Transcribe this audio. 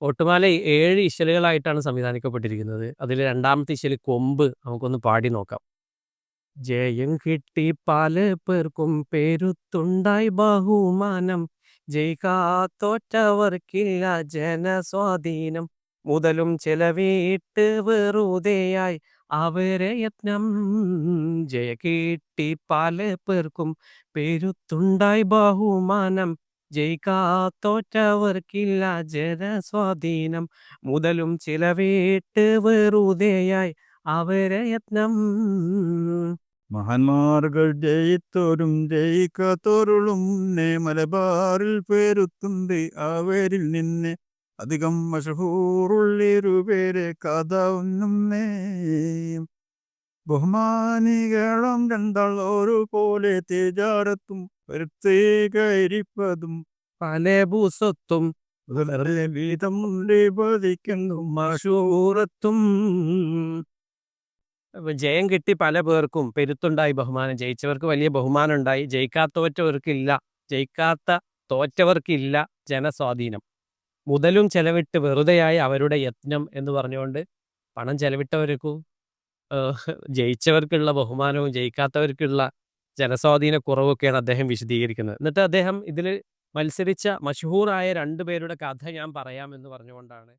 ഓട്ടുമാല 7 ഇശലുകളായിട്ടാണ് സംവിധാനിക്കപ്പെട്ടിരിക്കുന്നത്. അതിൽ രണ്ടാമത്തെ ഇശല് കൊമ്പ് നമുക്കൊന്ന് പാടി നോക്കാം. ജയം കിട്ടി പല പേർക്കും പെരുത്തുണ്ടായി ബഹുമാനം. ജയിക്കാത്തോറ്റവർക്കില്ല ജനസ്വാധീനം. മുതലും ചെലവിട്ട് വെറുതെയായി അവരെ യത്നം. ജയ കിട്ടി പല പേർക്കും പെരുത്തുണ്ടായി ബഹുമാനം. ജയിക്കാത്തോറ്റവർക്കില്ല ജനസ്വാധീനം. മുതലും ചിലവിട്ട് വെറുതെയായി അവരെ യത്നം. മഹാന്മാർകൾ ജയിത്തോരും ജയിക്കാത്തോരുളും മുന്നേ മലബാറിൽ പേരുത്തുണ്ട് അവരിൽ നിന്നെ അധികം മഷഹൂറുള്ളിരുപേരെ കഥ ഒന്നുന്നേ. ബഹുമാനികളും രണ്ടാൾ ഒരുപോലെ തേജാരത്തും പ്രത്യേകരിപ്പതും പല ഭൂസ്വത്തും വീതം പതിക്കുന്നു മഷൂറത്തും. ജയം കിട്ടി പല പേർക്കും പെരുത്തുണ്ടായി ബഹുമാനം. ജയിച്ചവർക്ക് വലിയ ബഹുമാനം ഉണ്ടായി. ജയിക്കാത്ത തോറ്റവർക്കില്ല ജനസ്വാധീനം. മുതലും ചെലവിട്ട് വെറുതെയായി അവരുടെ യത്നം എന്ന് പറഞ്ഞുകൊണ്ട് പണം ചെലവിട്ടവർക്കും ജയിച്ചവർക്കുള്ള ബഹുമാനവും ജയിക്കാത്തവർക്കുള്ള ജനസ്വാധീന കുറവൊക്കെയാണ് അദ്ദേഹം വിശദീകരിക്കുന്നത്. എന്നിട്ട് അദ്ദേഹം ഇതിൽ മത്സരിച്ച മഷഹൂറായ 2 പേരുടെ കഥ ഞാൻ പറയാമെന്ന് പറഞ്ഞുകൊണ്ടാണ്